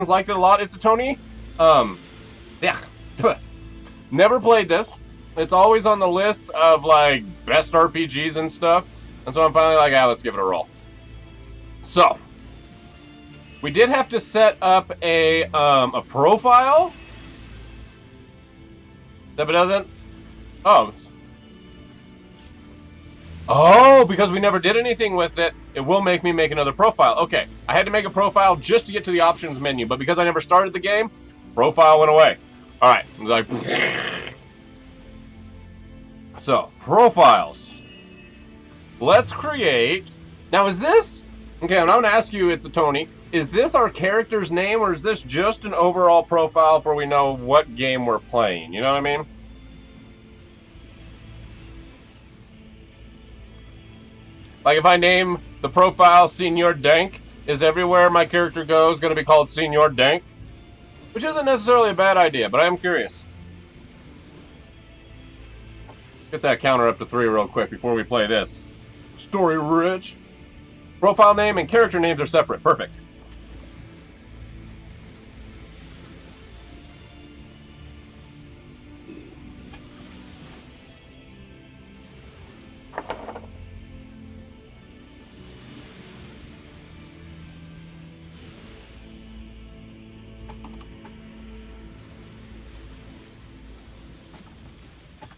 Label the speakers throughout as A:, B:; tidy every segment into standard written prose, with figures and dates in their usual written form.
A: liked it a lot. It's a Tony. Yeah. Never played this. It's always on the list of like best RPGs and stuff. And so I'm finally like, let's give it a roll. So we did have to set up a profile. If it doesn't. Oh, because we never did anything with it, it will make me make another profile. Okay, I had to make a profile just to get to the options menu, but because I never started the game, profile went away. All right, I was like, so profiles. Let's create. Now, is this okay? I'm going to ask you. It's a Tony. Is this our character's name, or is this just an overall profile for we know what game we're playing? You know what I mean? Like if I name the profile Senior Dank, is everywhere my character goes going to be called Senior Dank? Which isn't necessarily a bad idea, but I am curious. Get that counter up to 3 real quick before we play this. Story rich. Profile name and character names are separate. Perfect.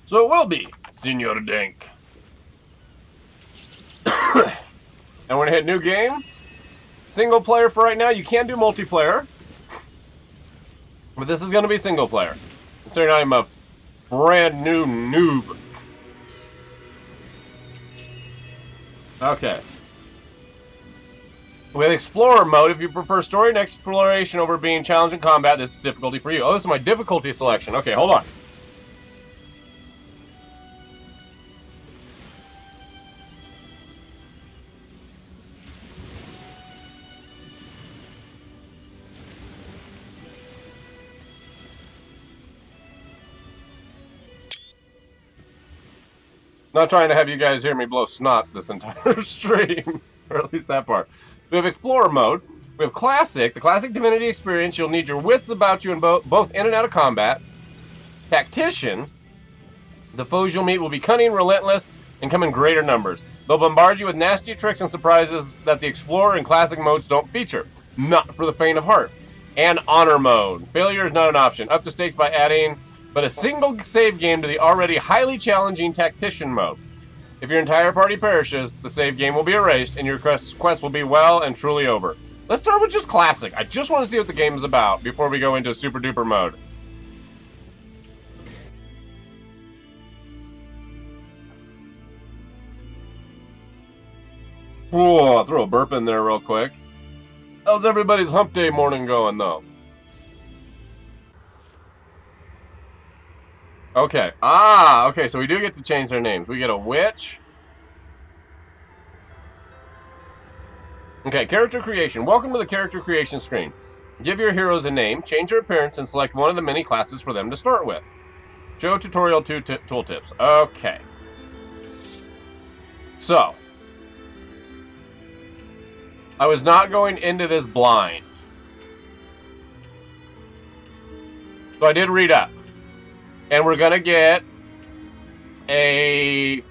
A: So it will be Senor Dank. And we're going to hit new game. Single player for right now. You can do multiplayer. But this is going to be single player. Considering I'm a brand new noob. Okay. With Explorer mode, if you prefer story and exploration over being challenged in combat, this is difficulty for you. Oh, this is my difficulty selection. Okay, hold on. Not trying to have you guys hear me blow snot this entire stream, or at least that part. We have Explorer mode. We have Classic, the Classic Divinity experience. You'll need your wits about you in both in and out of combat. Tactician, the foes you'll meet will be cunning, relentless, and come in greater numbers. They'll bombard you with nasty tricks and surprises that the Explorer and Classic modes don't feature. Not for the faint of heart. And Honor mode. Failure is not an option. Up the stakes by adding but a single save game to the already highly challenging Tactician mode. If your entire party perishes, the save game will be erased, and your quest will be well and truly over. Let's start with just Classic. I just want to see what the game is about before we go into Super Duper mode. Whoa, I'll throw a burp in there real quick. How's everybody's hump day morning going, though? Okay. Okay, so we do get to change their names. We get a witch. Okay, character creation. Welcome to the character creation screen. Give your heroes a name, change their appearance, and select one of the many classes for them to start with. Show tutorial 2 tooltips. Okay. So. I was not going into this blind. So I did read up. And we're going to get a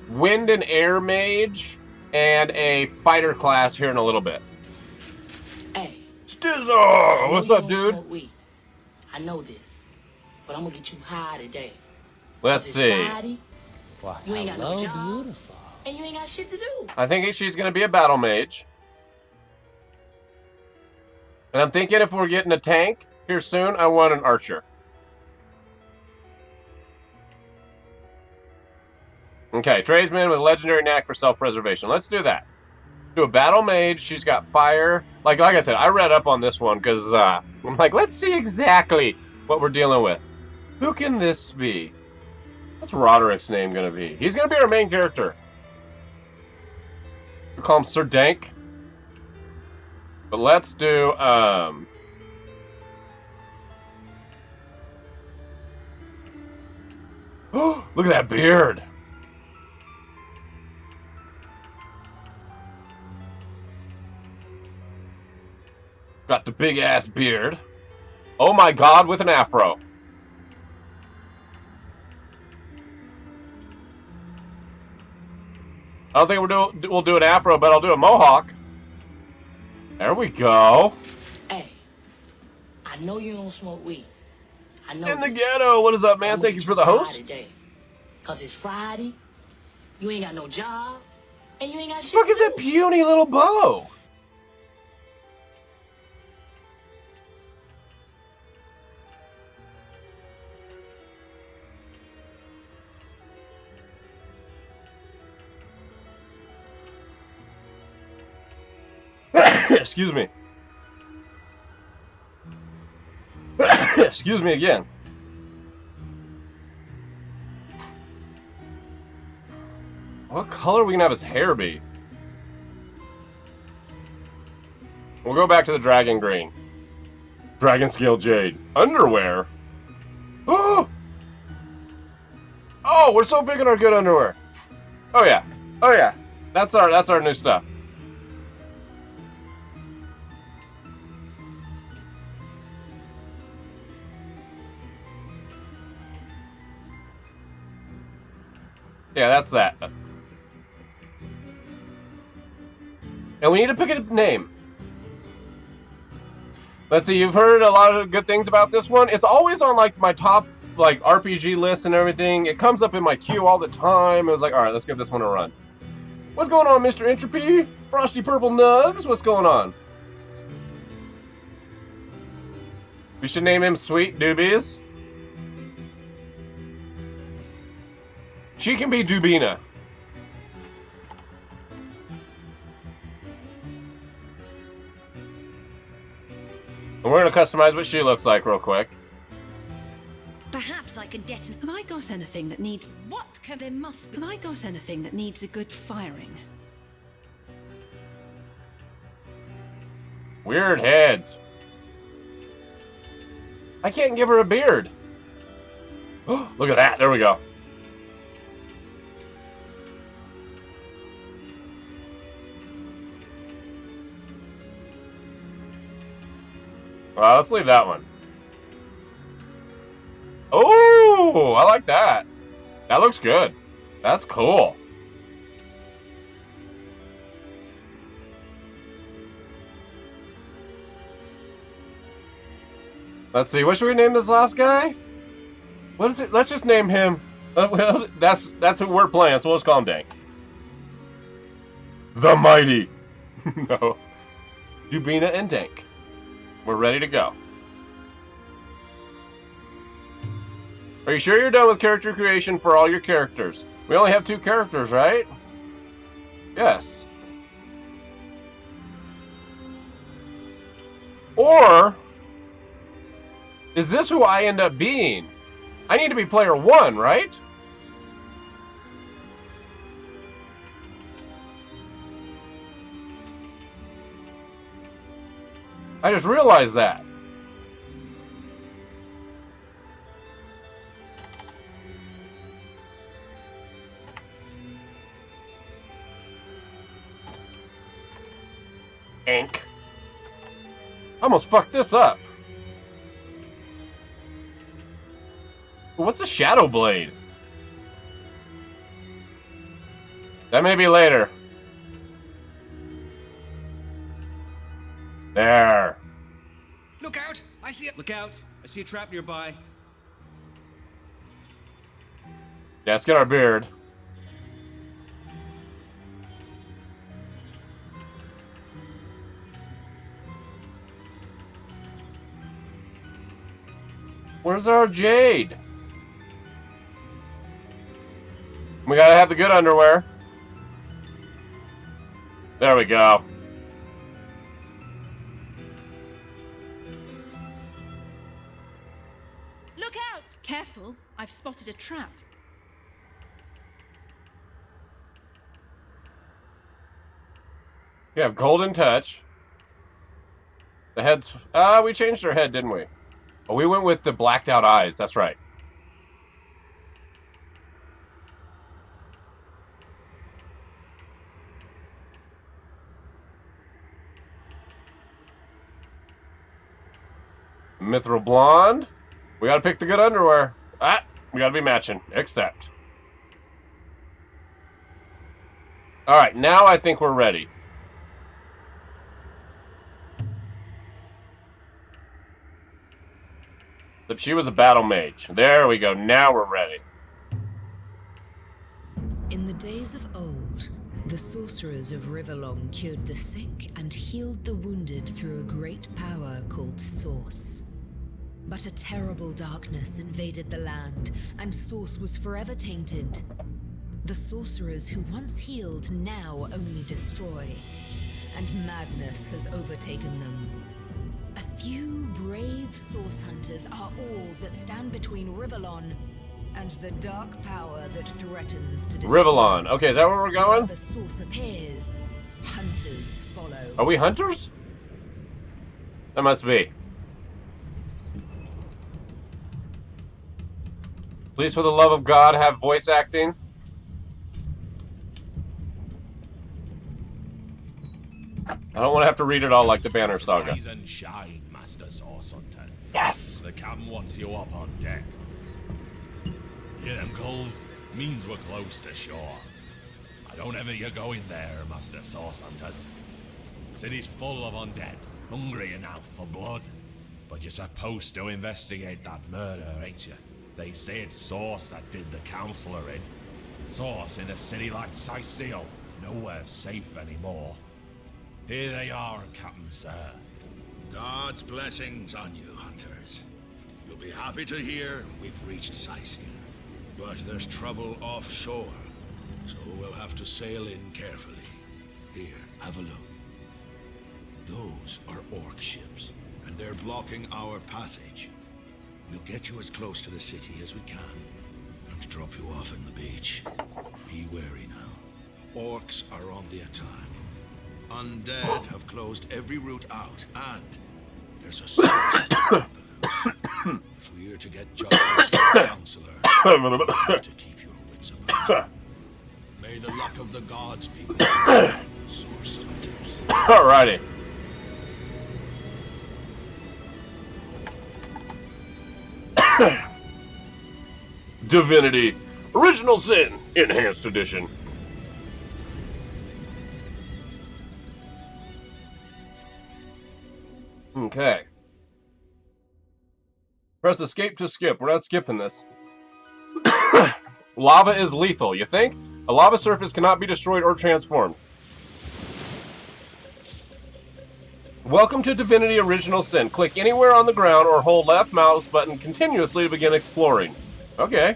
A: wind and air mage and a fighter class here in a little bit.
B: Hey.
A: Stizzo! What's up, dude?
B: I know this, but I'm going to get you high today.
A: Let's see.
B: Friday,
C: Well,
B: you ain't got no job,
C: beautiful.
B: and you ain't got shit to do.
A: I think she's going to be a battle mage. And I'm thinking if we're getting a tank here soon, I want an archer. Okay, tradesman with a legendary knack for self-preservation. Let's do that. Do a battle mage. She's got fire. Like I said, I read up on this one because I'm like, let's see exactly what we're dealing with. Who can this be? What's Roderick's name going to be? He's going to be our main character. We call him Sir Dank. But let's do, look at that beard. Got the big ass beard. Oh my god, with an afro. I don't think we'll do an afro, but I'll do a mohawk. There we go.
B: Hey, I know you don't smoke weed. I know
A: In the
B: this.
A: ghetto. What is up, man?
B: I'ma
A: Thank
B: get
A: you for the
B: high
A: host.
B: today. Cause it's Friday. You ain't got no job. And you ain't got
A: What the
B: shit
A: fuck is
B: to
A: that
B: do.
A: puny little bow? Excuse me. Excuse me again. What color are we gonna have his hair be? We'll go back to the dragon green. Dragon scale jade. Underwear? Oh! Oh, we're so big in our good underwear. Oh yeah. Oh yeah. That's our new stuff. Yeah, that's that. And we need to pick a name. Let's see, you've heard a lot of good things about this one. It's always on like my top like RPG lists and everything. It comes up in my queue all the time. It was like, all right, let's give this one a run. What's going on, Mr. Entropy? Frosty Purple Nugs? What's going on? We should name him Sweet Doobies. She can be Dubina. And we're going to customize what she looks like real quick.
C: Perhaps I can detonate.
D: Have I got anything that needs...
C: What can there must be?
D: Have I got anything that needs a good firing?
A: Weird heads. I can't give her a beard. Look at that. There we go. Well, let's leave that one. Oh, I like that. That looks good. That's cool. Let's see. What should we name this last guy? What is it? Let's just name him. Well, that's who we're playing, so let's call him Dank. The Mighty. No. Dubina and Dank. We're ready to go. Are you sure you're done with character creation for all your characters? We only have 2 characters, right? Yes. Or is this who I end up being? I need to be player 1, right? I just realized that. Ink. Almost fucked this up. What's a Shadow Blade? That may be later. There.
E: Look out! I see it. Look out! I see a trap nearby.
A: Yeah, let's get our beard. Where's our jade? We gotta have the good underwear. There we go.
C: Look out!
D: Careful, I've spotted a trap.
A: We have golden touch. The head's... we changed our head, didn't we? Oh, we went with the blacked out eyes. That's right. Mithril blonde. We gotta pick the good underwear. We gotta be matching. Accept. Alright, now I think we're ready. Except she was a battle mage. There we go. Now we're ready.
F: In the days of old, the sorcerers of Riverlong cured the sick and healed the wounded through a great power called Source. But a terrible darkness invaded the land, and Source was forever tainted. The sorcerers who once healed now only destroy, and madness has overtaken them. A few brave Source hunters are all that stand between Riverlon and the dark power that threatens to destroy.
A: Riverlon. Okay, is that where we're going?
F: Where the source appears, hunters follow.
A: Are we hunters? That must be. Please, for the love of God, have voice acting. I don't want to have to read it all like the Banner Saga.
G: Rise and shine, Master Source Hunters.
A: Yes!
G: The captain wants you up on deck. Hear them calls? Means we're close to shore. I don't ever you go in there, Master Source Hunters. City's full of undead, hungry enough for blood. But you're supposed to investigate that murder, ain't you? They say it's Source that did the counselor in. Source in a city like Sicil, nowhere safe anymore. Here they are, Captain Sir.
H: God's blessings on you, hunters. You'll be happy to hear we've reached Sicil. But there's trouble offshore, so we'll have to sail in carefully. Here, have a look. Those are orc ships, and they're blocking our passage. We'll get you as close to the city as we can, and drop you off in the beach. Be wary now. Orcs are on the attack. Undead have closed every route out, and there's a source on the loose. If we're to get justice for the counselor, you have to keep your wits about you. May the luck of the gods be with you, Source Hunters.
A: Alrighty. Divinity. Original Sin. Enhanced Edition. Okay. Press escape to skip. We're not skipping this. Lava is lethal, you think? A lava surface cannot be destroyed or transformed. Welcome to Divinity Original Sin. Click anywhere on the ground or hold left mouse button continuously to begin exploring. Okay.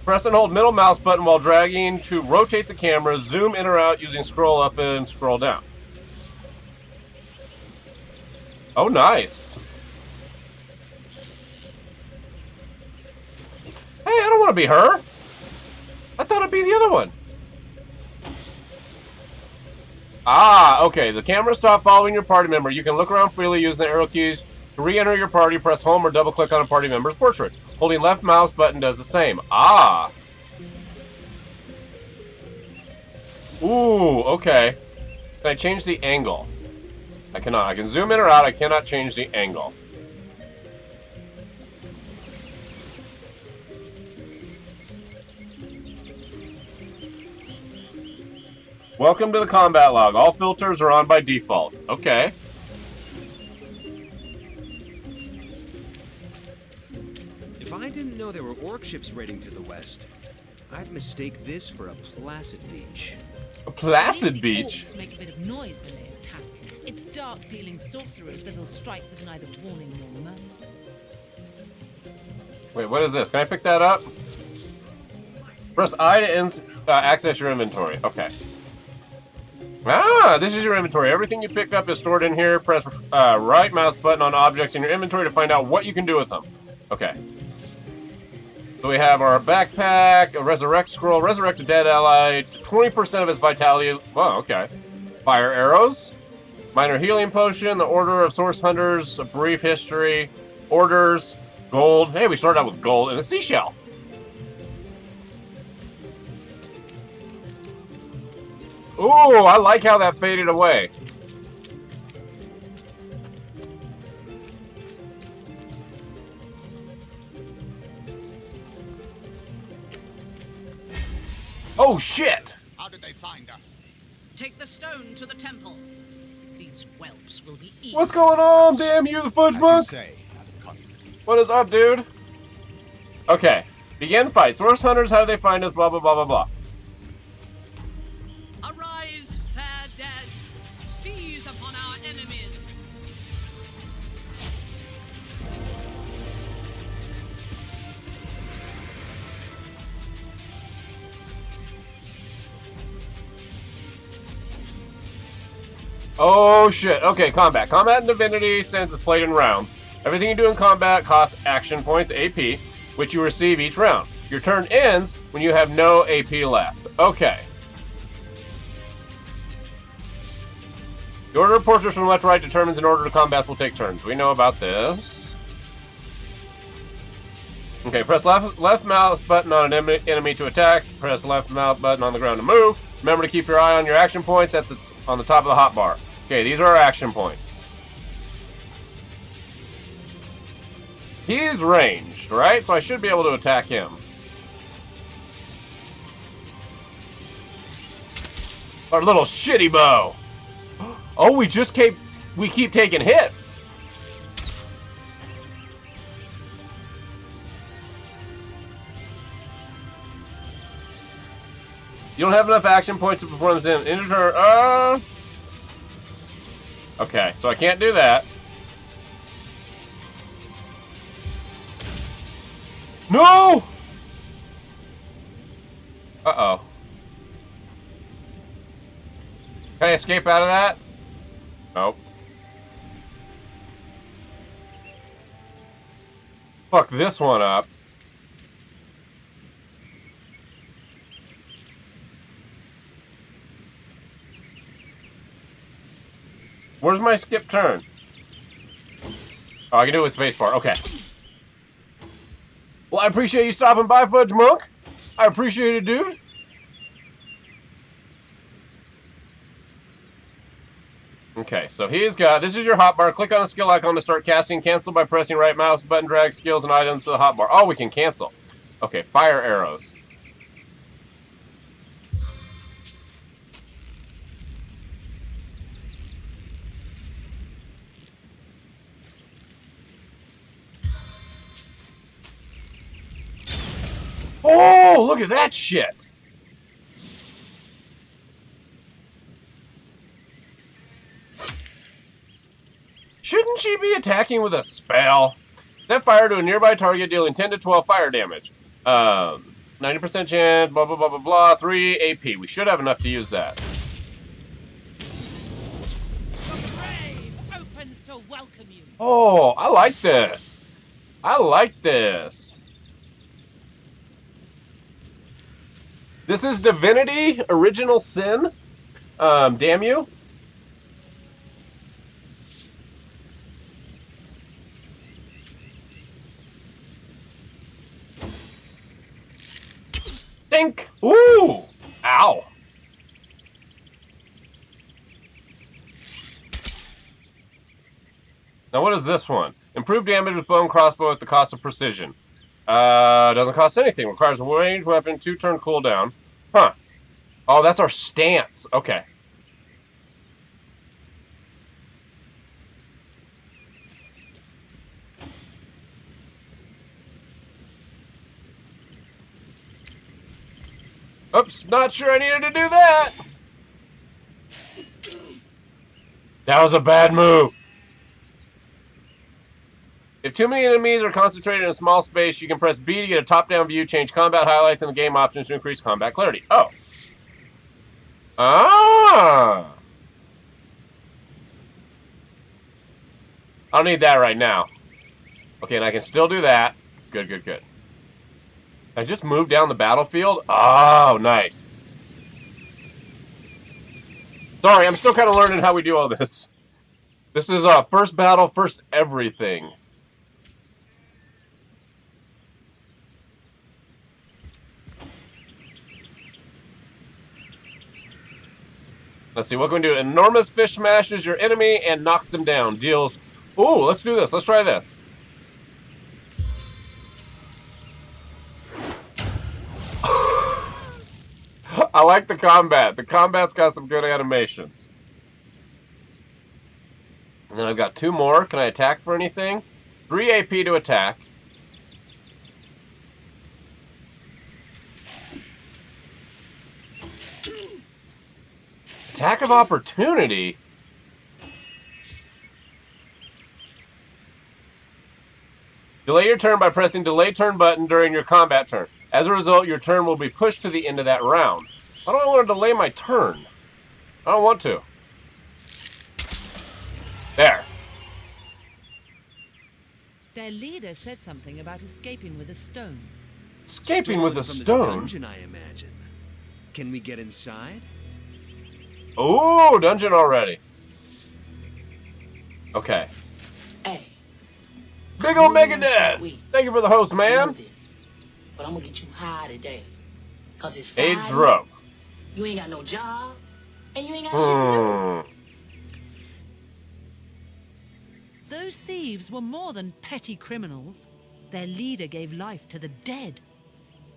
A: Press and hold middle mouse button while dragging to rotate the camera, zoom in or out using scroll up and scroll down. Oh, nice. Hey, I don't want to be her. I thought it'd be the other one. Ah, okay. The camera stopped following your party member. You can look around freely using the arrow keys. To re-enter your party, press home or double-click on a party member's portrait. Holding left mouse button does the same. Ah. Ooh, okay. Can I change the angle? I cannot. I can zoom in or out. I cannot change the angle. Welcome to the combat log. All filters are on by default. Okay.
E: If I didn't know there were orc ships raiding to the west, I'd mistake this for a placid beach.
A: A placid
B: The
A: beach?
B: orcs make a bit of noise when they attack. It's dark-dealing sorcerers that'll strike with neither warning nor mercy.
A: Wait, what is this? Can I pick that up? Press I to access your inventory. Okay. Ah, this is your inventory. Everything you pick up is stored in here. Press right mouse button on objects in your inventory to find out what you can do with them. Okay. So we have our backpack, a resurrect scroll, resurrect a dead ally, 20% of its vitality. Wow, okay. Fire arrows, minor healing potion, the Order of Source Hunters, a brief history, orders, gold. Hey, we started out with gold and a seashell. Ooh, I like how that faded away. Oh, shit!
I: How did they find us?
J: Take the stone to the temple. These whelps will be easy.
A: What's going on, damn you, the fudge
I: As
A: monk?
I: you say, Madam Conduit.
A: What is up, dude? Okay. Begin fight. Source hunters, how do they find us? Blah, blah, blah, blah, blah.
J: Arise, fair dead. Seize upon our enemies.
A: Oh, shit. Okay, combat. Combat in Divinity, since it's played in rounds. Everything you do in combat costs action points, AP, which you receive each round. Your turn ends when you have no AP left. Okay. The order of portraits from left to right determines in order the combats will take turns. We know about this. Okay, press left mouse button on an enemy to attack. Press left mouse button on the ground to move. Remember to keep your eye on your action points on the top of the hotbar. Okay, these are our action points. He's ranged, right? So I should be able to attack him. Our little shitty bow. Oh, we keep taking hits. You don't have enough action points to perform this in turn. Okay, so I can't do that. No! Uh-oh. Can I escape out of that? Nope. Fuck this one up. Where's my skip turn? Oh, I can do it with spacebar. Okay. Well, I appreciate you stopping by, Fudge Monk. I appreciate it, dude. Okay, so he's got... This is your hotbar. Click on the skill icon to start casting. Cancel by pressing right mouse button. Drag skills and items to the hotbar. Oh, we can cancel. Okay, fire arrows. Oh, look at that shit! Shouldn't she be attacking with a spell? Set fire to a nearby target, dealing 10 to 12 fire damage. 90% chance, blah, blah, blah, blah, blah. 3 AP. We should have enough to use that.
B: The grave opens to welcome you.
A: Oh, I like this. I like this. This is Divinity, Original Sin. Damn you. Think. Ooh. Ow. Now what is this one? Improved damage with bow and crossbow at the cost of precision. Doesn't cost anything. Requires a ranged weapon, 2-turn cooldown. Huh. Oh, that's our stance. Okay. Oops, not sure I needed to do that. That was a bad move. If too many enemies are concentrated in a small space, you can press B to get a top-down view, change combat highlights in the game options to increase combat clarity. Oh. Ah. I don't need that right now. Okay, and I can still do that. Good, good, good. I just moved down the battlefield? Oh, nice. Sorry, I'm still kind of learning how we do all this. This is first battle, first everything. Let's see, what can we do? Enormous fish smashes your enemy and knocks them down. Deals... Ooh, let's do this. Let's try this. I like the combat. The combat's got some good animations. And then I've got 2 more. Can I attack for anything? 3 AP to attack. Attack of opportunity? Delay your turn by pressing delay turn button during your combat turn. As a result, your turn will be pushed to the end of that round. Why do I want to delay my turn? I don't want to. There.
B: Their leader said something about escaping with a stone.
A: Escaping with a
E: Stolen from his
A: stone?
E: dungeon, I imagine. Can we get inside?
A: Oh, dungeon already. Okay.
K: Hey.
A: Big ol' Megadeth! Thank you for the host, man.
K: But I'm gonna get you high today. Cause it's
A: Hey,
K: Friday.
A: Dro.
K: You ain't got no job. And you ain't got shit to do.
B: Those thieves were more than petty criminals. Their leader gave life to the dead.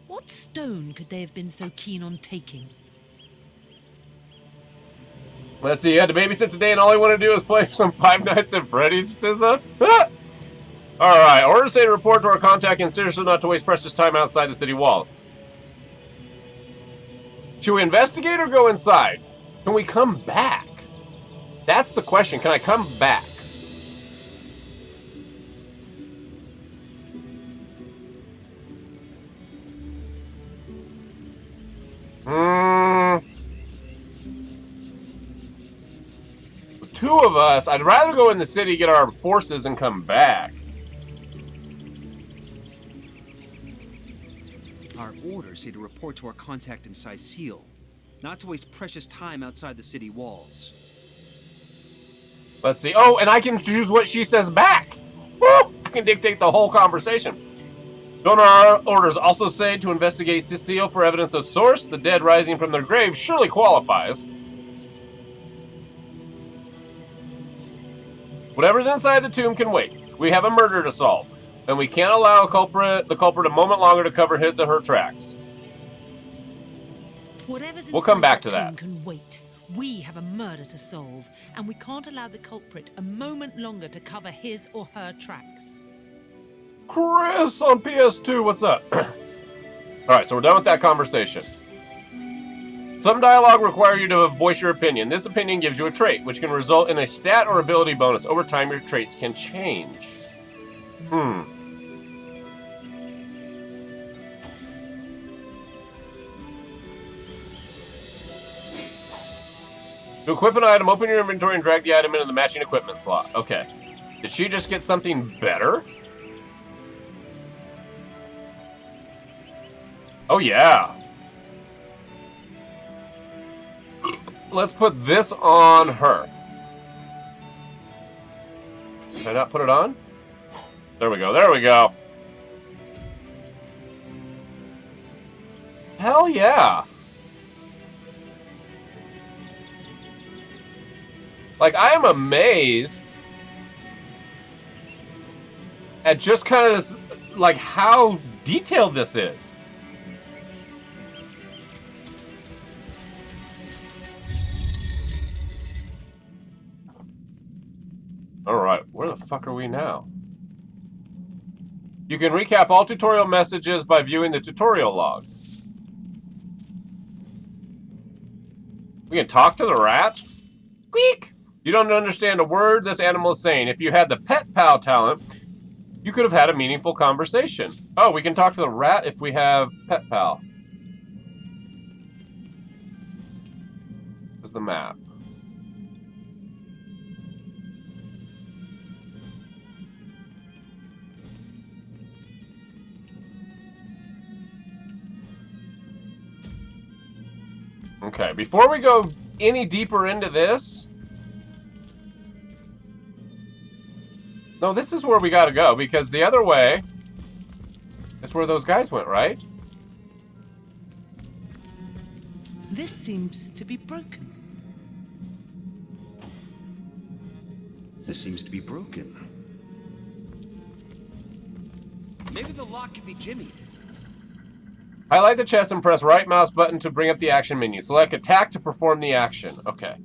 B: What stone could they have been so keen on taking?
A: Let's see, you had to babysit today and all I want to do is play some Five Nights at Freddy's, Stizza? Alright, order say to report to our contact and seriously not to waste precious time outside the city walls. Should we investigate or go inside? Can we come back? That's the question. Can I come back? The 2 of us, I'd rather go in the city, get our forces, and come back.
E: Our orders say to report to our contact in Sicile, not to waste precious time outside the city walls.
A: Let's see. Oh, and I can choose what she says back. Woo! I can dictate the whole conversation. Don't our orders also say to investigate Sicile for evidence of source? The dead rising from their graves surely qualifies. Whatever's inside the tomb can wait. We have a murder to solve, and we can't allow the culprit a moment longer to cover his or her tracks.
B: Whatever's
A: We'll come
B: inside
A: back to
B: tomb
A: that.
B: Can wait. We have a murder to solve, and we can't allow the culprit a moment longer to cover his or her tracks.
A: Chris on PS2, what's up? Alright, so we're done with that conversation. Some dialogue require you to voice your opinion. This opinion gives you a trait, which can result in a stat or ability bonus. Over time, your traits can change. To equip an item, open your inventory and drag the item into the matching equipment slot. Okay. Did she just get something better? Oh, yeah. Let's put this on her. Did I not put it on? There we go. There we go. Hell yeah. Like, I am amazed at just kind of this, like, how detailed this is. Alright, where the fuck are we now? You can recap all tutorial messages by viewing the tutorial log. We can talk to the rat? Squeak! You don't understand a word this animal is saying. If you had the pet pal talent, you could have had a meaningful conversation. Oh, we can talk to the rat if we have pet pal. This is the map. Okay, before we go any deeper into this... No, this is where we gotta go, because the other way is where those guys went, right?
B: This seems to be broken.
E: This seems to be broken. Maybe the lock can be jimmied.
A: Highlight the chest and press right mouse button to bring up the action menu. Select attack to perform the action. Okay.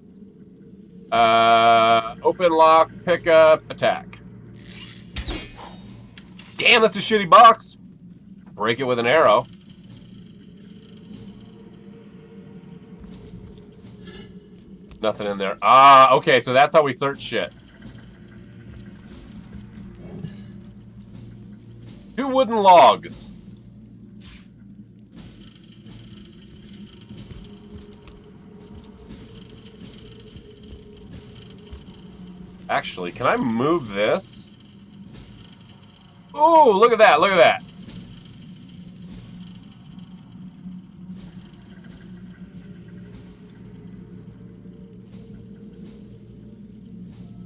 A: Open lock, pick up, attack. Damn, that's a shitty box. Break it with an arrow. Nothing in there. Ah, okay, so that's how we search shit. 2 wooden logs. Actually, can I move this? Oh, look at that, look at that.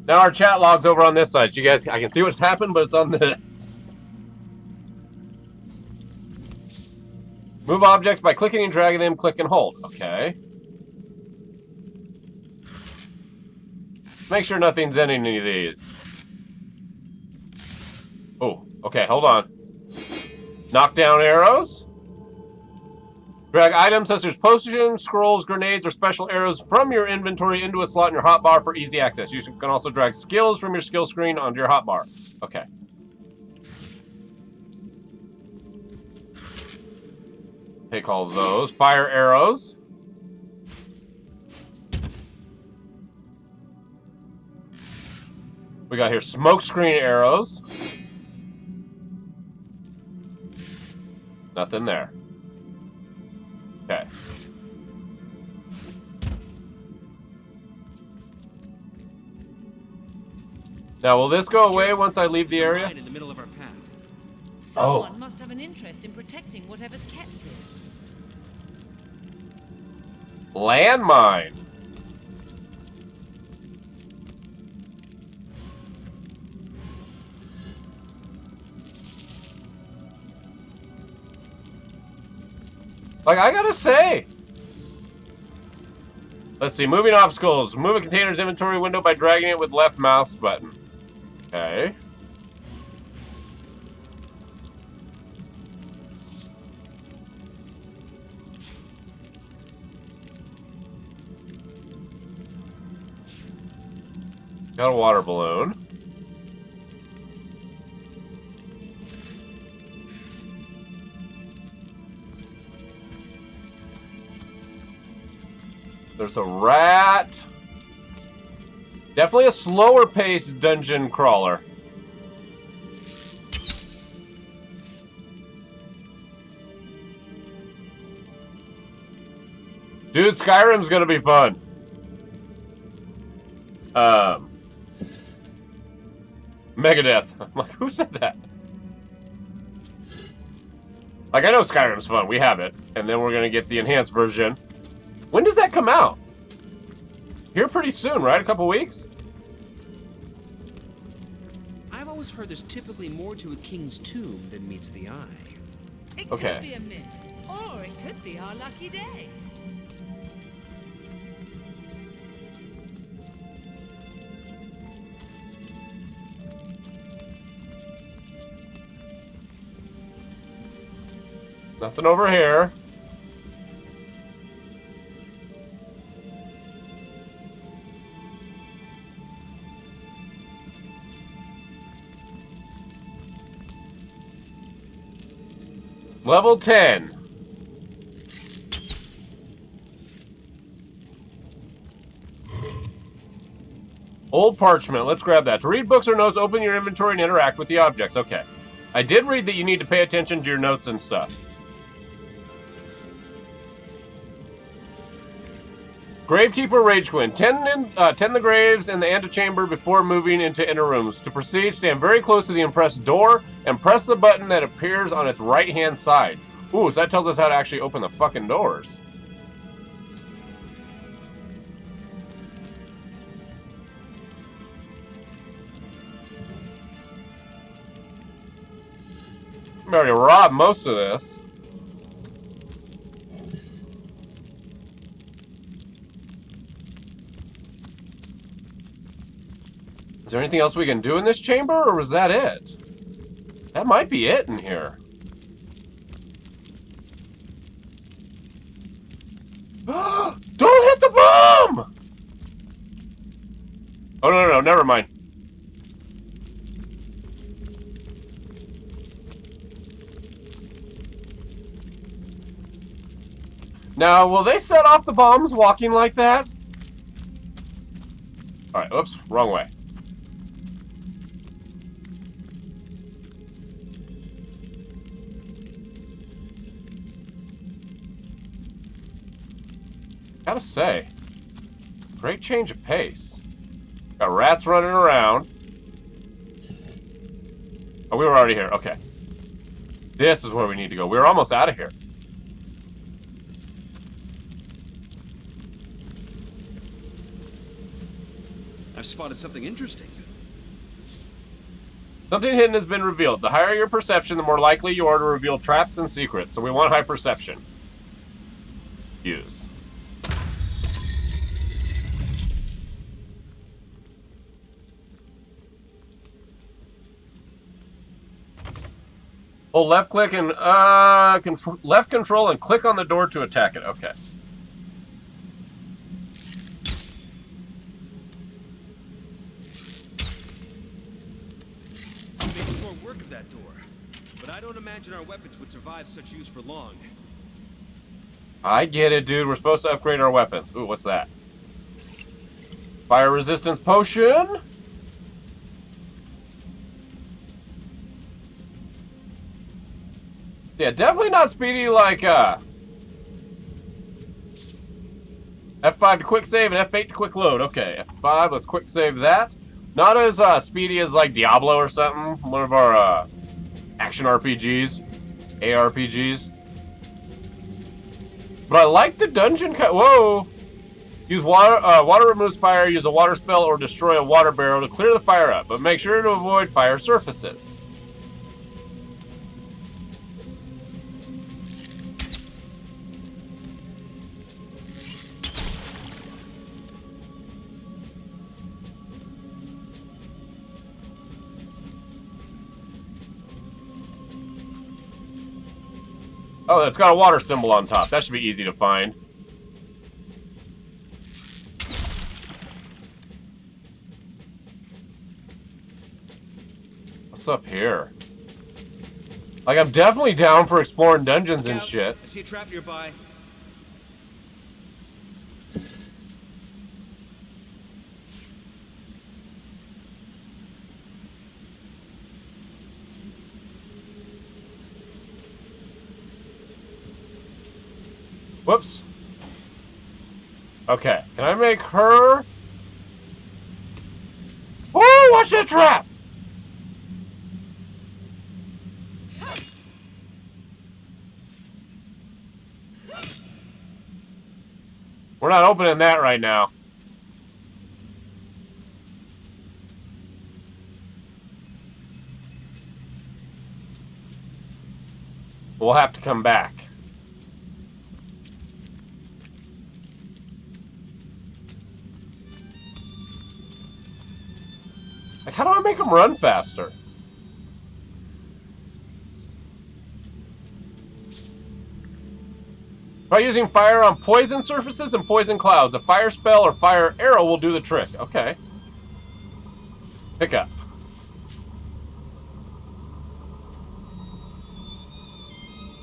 A: Now our chat log's over on this side. You guys, I can see what's happened, but it's on this. Move objects by clicking and dragging them, click and hold. Okay. Make sure nothing's in any of these. Oh, okay, hold on. Knock down arrows. Drag items such as potions, scrolls, grenades, or special arrows from your inventory into a slot in your hotbar for easy access. You can also drag skills from your skill screen onto your hotbar. Okay. Take all those. Fire arrows. We got here smoke screen arrows. Nothing there. Okay. Now, will this go away once I leave the area?
E: In the middle of our path.
B: Someone must have an interest in protecting whatever's kept here.
A: Landmine. Like, I gotta say. Let's see, moving obstacles. Move a container's inventory window by dragging it with left mouse button. Okay. Got a water balloon. There's a rat. Definitely a slower paced dungeon crawler. Dude, Skyrim's gonna be fun. Megadeth. I'm like, who said that? Like, I know Skyrim's fun. We have it. And then we're gonna get the enhanced version. When does that come out? Here pretty soon, right? A couple weeks?
E: I've always heard there's typically more to a king's tomb than meets the eye.
B: It
A: Okay.
B: could be a myth, or it could be our lucky day.
A: Nothing over here. Level 10. Old parchment. Let's grab that. To read books or notes, open your inventory and interact with the objects. Okay. I did read that you need to pay attention to your notes and stuff. Gravekeeper Ragequin. Tend the graves in the antechamber before moving into inner rooms. To proceed, stand very close to the impressed door and press the button that appears on its right-hand side. Ooh, so that tells us how to actually open the fucking doors. We already robbed most of this. Is there anything else we can do in this chamber, or was that it? That might be it in here. Don't hit the bomb! Oh, no, never mind. Now, will they set off the bombs walking like that? Alright, oops, wrong way. Gotta say, great change of pace. Got rats running around. Oh, we were already here. Okay. This is where we need to go. We were almost out of here.
E: I've spotted something interesting.
A: Something hidden has been revealed. The higher your perception, the more likely you are to reveal traps and secrets. So we want high perception. Use. Hold left click and left control and click on the door to attack it. Okay.
E: Made short work of that door, but I don't imagine our weapons would survive such use for long.
A: I get it, dude. We're supposed to upgrade our weapons. Ooh, what's that? Fire resistance potion. Yeah, definitely not speedy like F5 to quick save and F8 to quick load. Okay, F5, let's quick save that. Not as speedy as like Diablo or something. One of our action RPGs, ARPGs. But I like the dungeon whoa! Use water. Water removes fire. Use a water spell or destroy a water barrel to clear the fire up, but make sure to avoid fire surfaces. Oh, it's got a water symbol on top. That should be easy to find. What's up here? Like, I'm definitely down for exploring dungeons and shit.
E: I see a trap nearby.
A: Whoops. Okay, can I make her? Oh, watch that trap! We're not opening that right now. We'll have to come back. Like, how do I make them run faster? Try using fire on poison surfaces and poison clouds. A fire spell or fire arrow will do the trick. Okay. Pick up.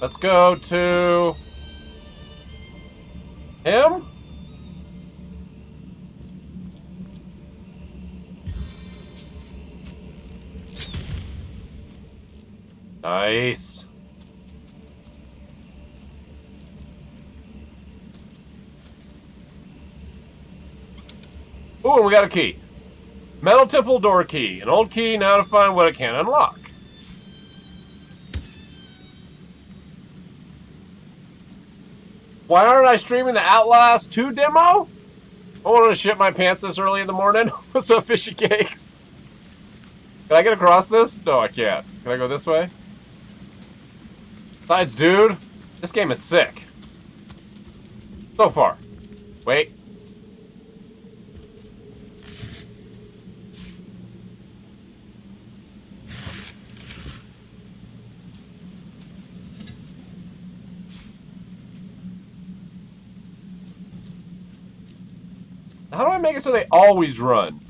A: Let's go to him. Nice. Ooh, and we got a key. Metal temple door key. An old key, now to find what it can unlock. Why aren't I streaming the Outlast 2 demo? I wanted to shit my pants this early in the morning. What's up, fishy cakes? Can I get across this? No, I can't. Can I go this way? Besides, dude, this game is sick. So far. Wait. How do I make it so they always run?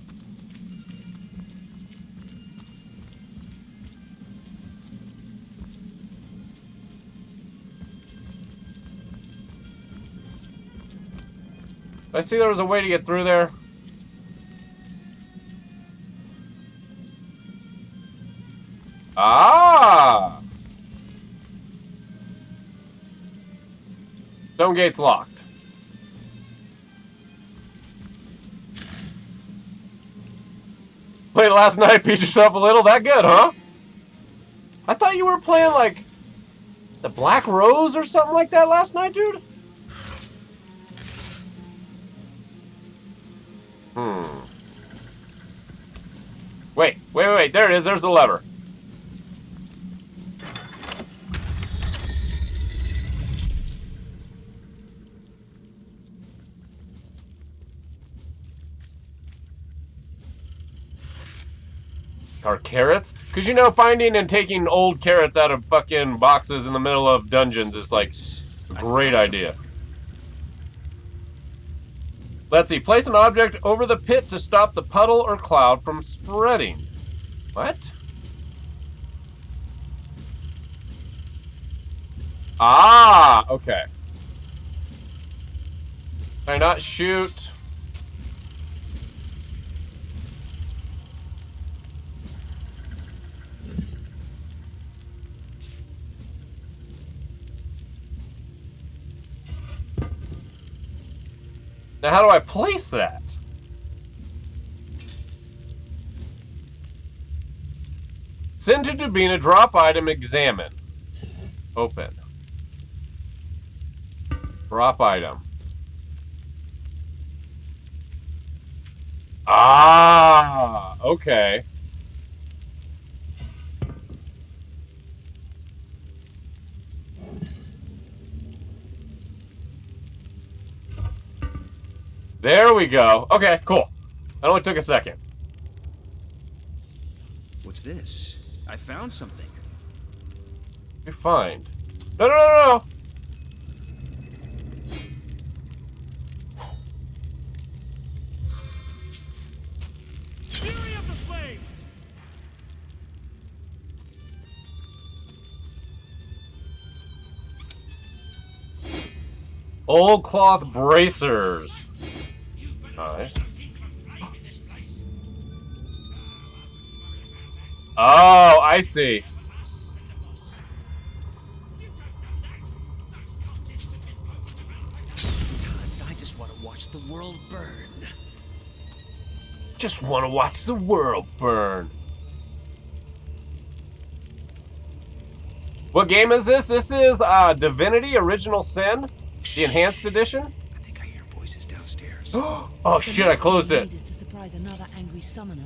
A: I see there was a way to get through there. Ah! Stone gate's locked. Played it last night, beat yourself a little. That good, huh? I thought you were playing like the Black Rose or something like that last night, dude. Wait. There it is. There's the lever. Are carrots? Because you know, finding and taking old carrots out of fucking boxes in the middle of dungeons is like a great idea. Let's see. Place an object over the pit to stop the puddle or cloud from spreading. What? Ah, okay. Can I not shoot? Now, how do I place that? Send to Dubina, drop item, examine. Open. Drop item. Ah, okay. There we go. Okay, cool. That only took a second.
E: What's this? I found something.
A: You find. No.
E: Fury of the flames!
A: Old cloth bracers. Nice. Oh, I see.
E: Sometimes I just want to watch the world burn.
A: Just want to watch the world burn. What game is this? This is Divinity Original Sin, the Enhanced Edition.
E: I think I hear voices downstairs.
A: Oh shit, I closed it.
B: To surprise another angry summoner.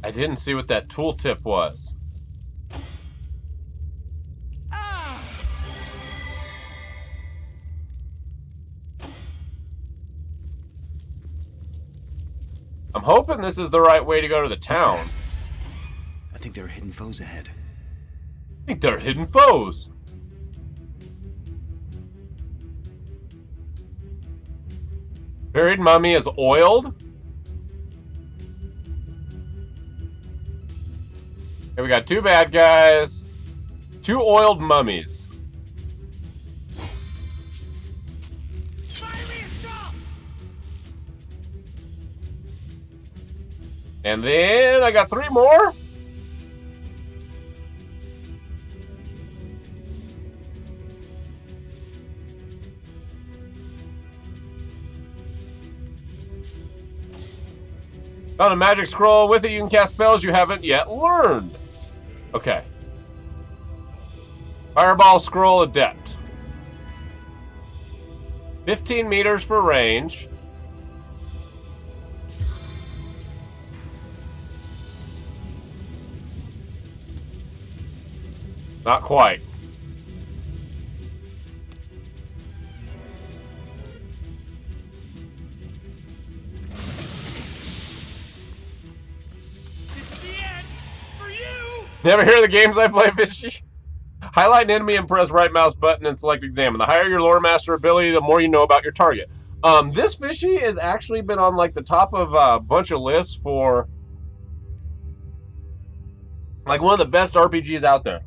A: I didn't see what that tooltip was. I'm hoping this is the right way to go to the town.
E: I think there are hidden foes ahead.
A: I think there are hidden foes. Buried mummy is oiled. Okay, we got two bad guys. Two oiled mummies. And then I got three more. Found a magic scroll. With it, you can cast spells you haven't yet learned. Okay. Fireball scroll adept. 15 meters for range. Not quite. Never hear the games I play, Fishy? Highlight an enemy and press right mouse button and select examine. The higher your lore master ability, the more you know about your target. This Fishy has actually been on like the top of a bunch of lists for like one of the best RPGs out there.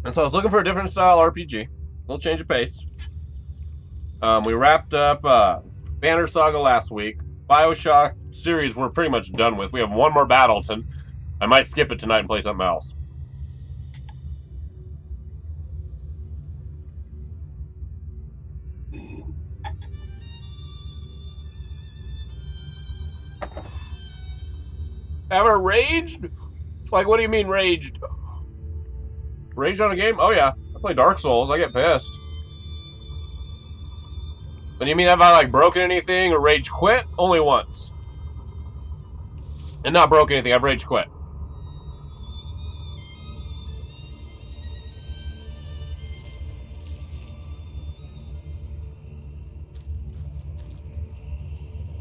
A: And so I was looking for a different style RPG. A little change of pace. We wrapped up Banner Saga last week. BioShock series we're pretty much done with. We have one more Battleton. I might skip it tonight and play something else. Ever raged? Like, what do you mean raged? Raged on a game? Oh yeah, I play Dark Souls. I get pissed. But you mean have I like broken anything or rage quit? Only once. And not broke anything. I've rage quit.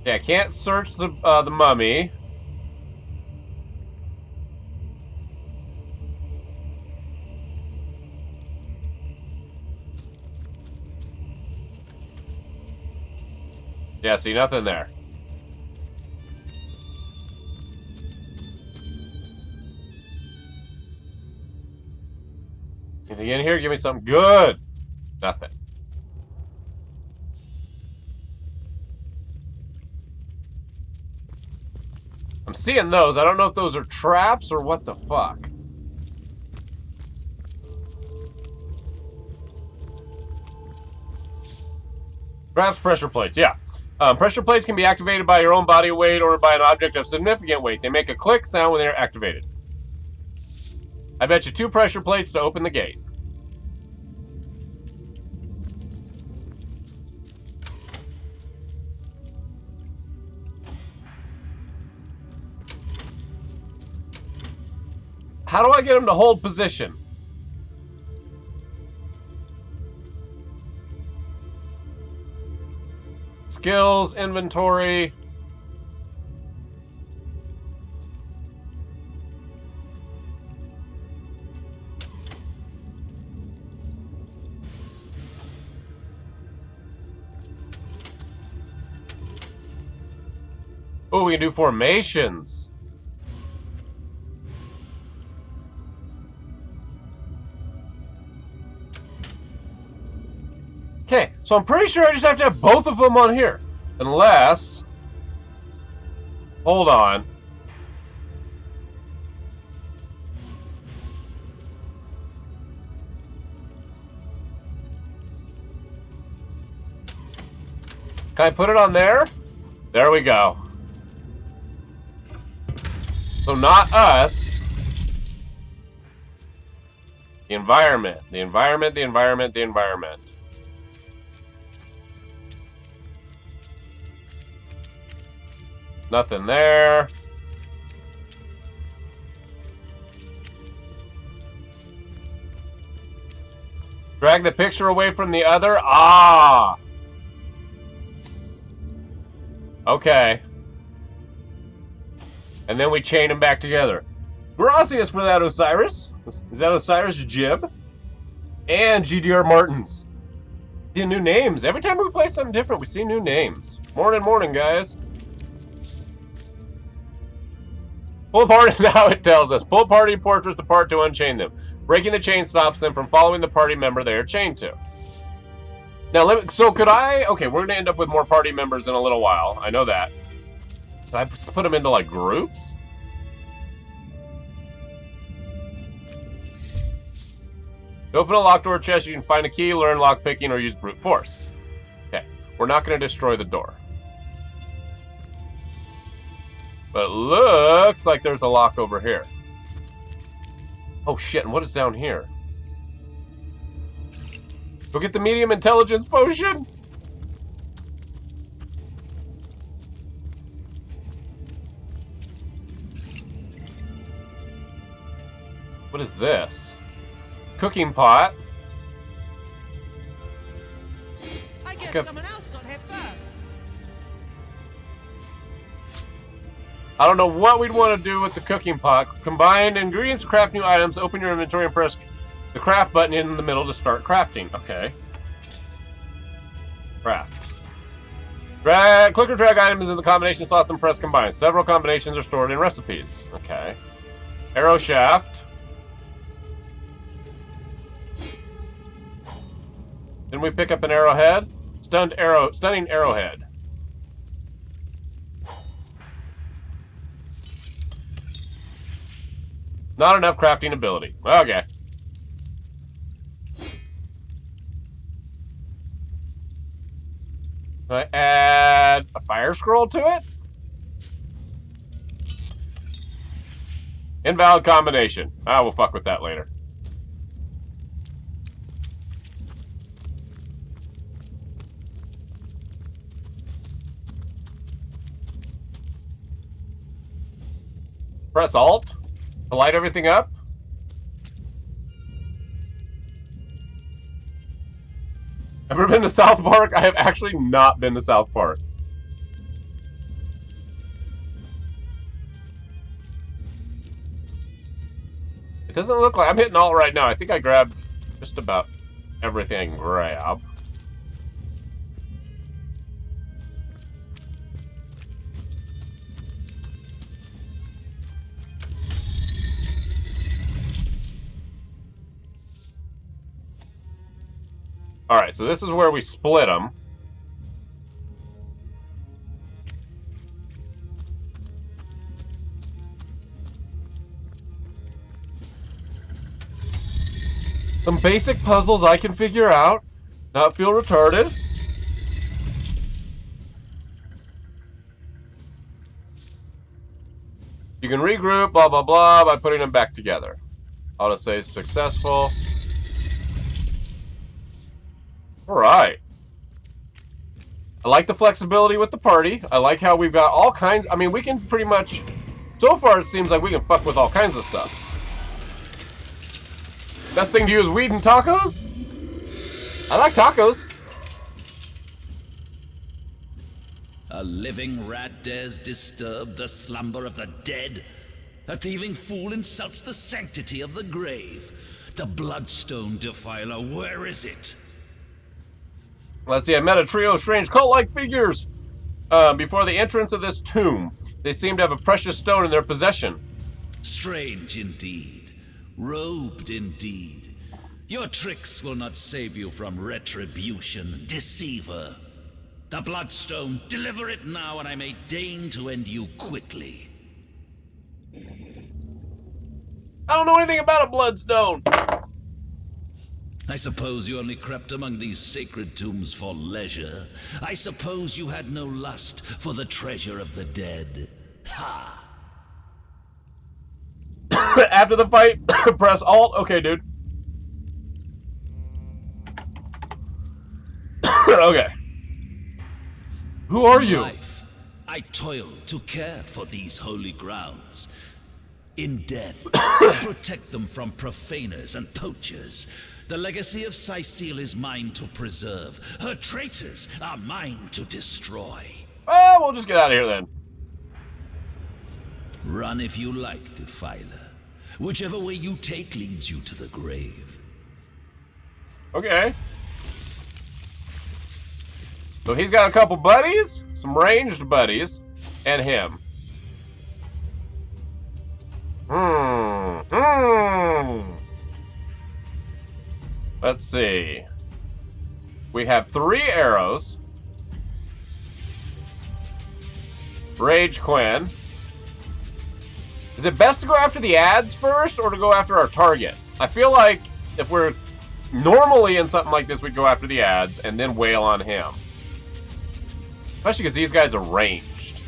A: Yeah, can't search the mummy. Yeah, see, nothing there. Anything in here? Give me something good. Nothing. I'm seeing those. I don't know if those are traps or what the fuck. Traps, pressure plates, yeah. Pressure plates can be activated by your own body weight or by an object of significant weight. They make a click sound when they're activated. I bet you 2 pressure plates to open the gate. How do I get him to hold position? Skills, inventory. Oh, we can do formations. Okay, so I'm pretty sure I just have to have both of them on here. Unless... Hold on. Can I put it on there? There we go. So not us. The environment. The environment, the environment, the environment. Nothing there. Drag the picture away from the other. Ah! Okay. And then we chain them back together. Gracias for that, Osiris. Is that Osiris Jib? And GDR Martins. See new names. Every time we play something different, we see new names. Morning, morning, guys. Pull apart, now it tells us. Pull party portraits apart to unchain them. Breaking the chain stops them from following the party member they are chained to. Now, so could I... Okay, we're going to end up with more party members in a little while. I know that. Can I put them into, like, groups? To open a locked door chest, you can find a key, learn lock picking, or use brute force. Okay, we're not going to destroy the door. But it looks like there's a lock over here. Oh shit, and what is down here? Go get the medium intelligence potion! What is this? Cooking pot.
B: I guess someone else got here first.
A: I don't know what we'd want to do with the cooking pot. Combine ingredients to craft new items. Open your inventory and press the craft button in the middle to start crafting. Okay. Craft. Click or drag items in the combination slots and press combine. Several combinations are stored in recipes. Okay. Arrow shaft. Didn't we pick up an arrowhead? Stunning arrowhead. Not enough crafting ability. Okay. Can I add a fire scroll to it? Invalid combination. Ah, we'll fuck with that later. Press Alt to light everything up. Ever been to South Park? I have actually not been to South Park. It doesn't look like I'm hitting Alt right now. I think I grabbed just about everything I can grab. Alright, so this is where we split them. Some basic puzzles I can figure out. Not feel retarded. You can regroup, blah, blah, blah, by putting them back together. Autosave successful. Alright. I like the flexibility with the party. I like how we've got all kinds... I mean, we can pretty much... So far, it seems like we can fuck with all kinds of stuff. Best thing to use weed and tacos? I like tacos.
L: A living rat dares disturb the slumber of the dead. A thieving fool insults the sanctity of the grave. The bloodstone defiler, where is it?
A: Let's see, I met a trio of strange cult-like figures before the entrance of this tomb. They seem to have a precious stone in their possession.
L: Strange indeed. Robed indeed. Your tricks will not save you from retribution, deceiver. The bloodstone, deliver it now and I may deign to end you quickly.
A: I don't know anything about a bloodstone.
L: I suppose you only crept among these sacred tombs for leisure. I suppose you had no lust for the treasure of the dead. Ha!
A: After the fight, press Alt. Okay, dude. Okay. Who are you?
L: Life, I toiled to care for these holy grounds. In death, I protect them from profaners and poachers. The legacy of Cecile is mine to preserve. Her traitors are mine to destroy.
A: Oh, we'll just get out of here then.
L: Run if you like, Defiler. Whichever way you take leads you to the grave.
A: Okay. So he's got a couple buddies, some ranged buddies, and him. Let's see. We have 3 arrows. Rage Quinn. Is it best to go after the ads first or to go after our target? I feel like if we're normally in something like this, we'd go after the ads and then wail on him. Especially because these guys are ranged.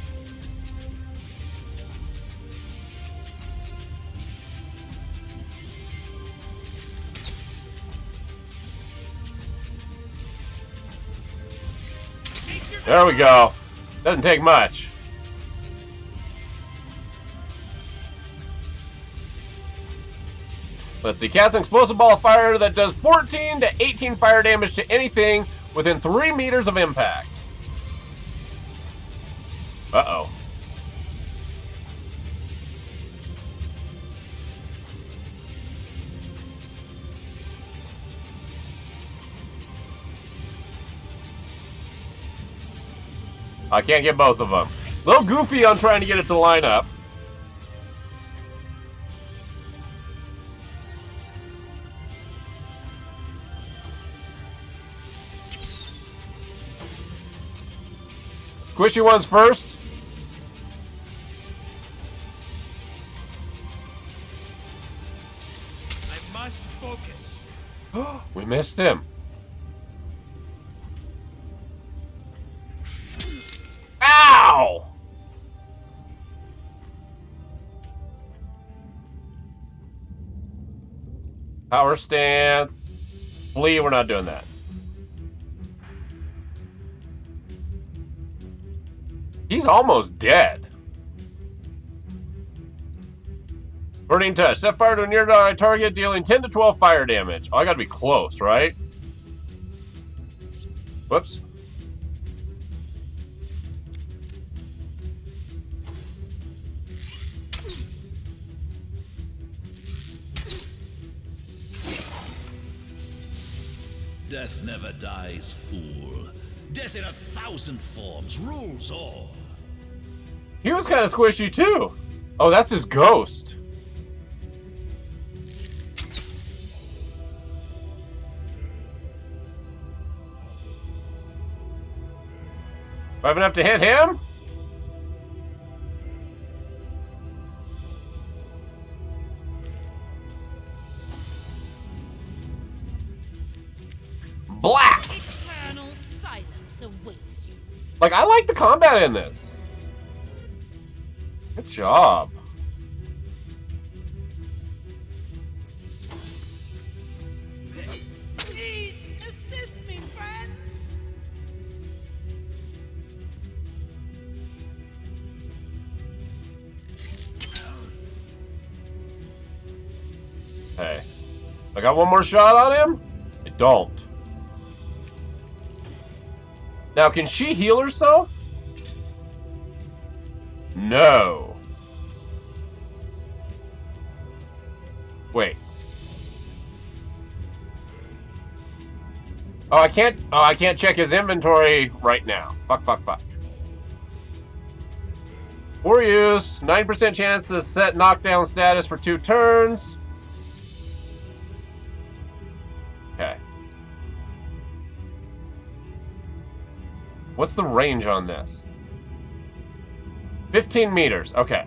A: There we go. Doesn't take much. Let's see. Cast an explosive ball of fire that does 14 to 18 fire damage to anything within 3 meters of impact. Uh-oh. I can't get both of them. A little goofy on trying to get it to line up. Squishy ones first.
E: I must focus.
A: We missed him. Ow! Power stance. Flee, we're not doing that. He's almost dead. Burning touch. Set fire to a nearby target, dealing 10 to 12 fire damage. Oh, I gotta be close, right? Whoops.
L: Death never dies, fool. Death in 1,000 forms rules all.
A: He was kind of squishy too. Oh, that's his ghost. Do I have enough to hit him? Black!
C: Eternal silence awaits you.
A: Like, I like the combat in this. Good job.
C: Please assist me, friends.
A: Hey. I got one more shot on him? I don't. Now, can she heal herself? No. Wait. Oh, I can't check his inventory right now. Fuck. For use, 9% chance to set knockdown status for 2 turns. Okay. What's the range on this? 15 meters. Okay.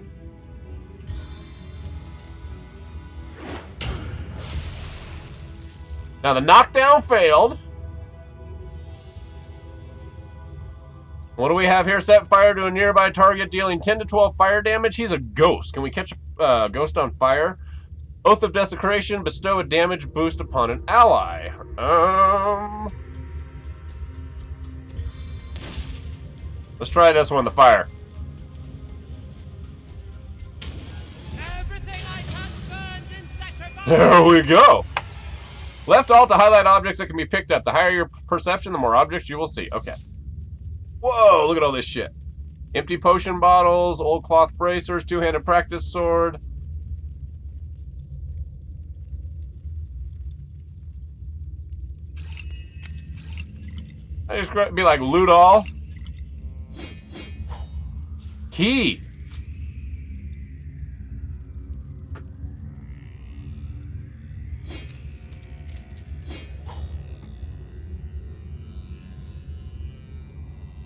A: Now the knockdown failed. What do we have here? Set fire to a nearby target, dealing 10 to 12 fire damage. He's a ghost. Can we catch a ghost on fire? Oath of Desecration. Bestow a damage boost upon an ally. Let's try this one, the fire.
C: Everything I touch burns in sacrifice.
A: There we go. Left alt to highlight objects that can be picked up. The higher your perception, the more objects you will see. Okay. Whoa, look at all this shit. Empty potion bottles, old cloth bracers, two-handed practice sword. I just be like, loot all. Key.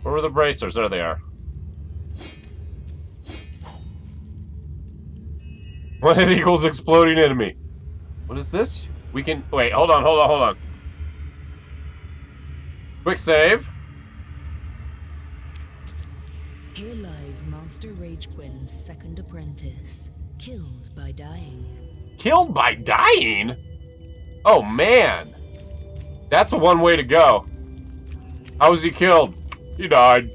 A: Where were the bracers? There they are. One hit equals exploding enemy. What is this? We can... Wait, hold on. Quick save.
F: Here lies Master Ragequin's second apprentice, killed by dying.
A: Killed by dying? Oh, man. That's one way to go. How was he killed? He died.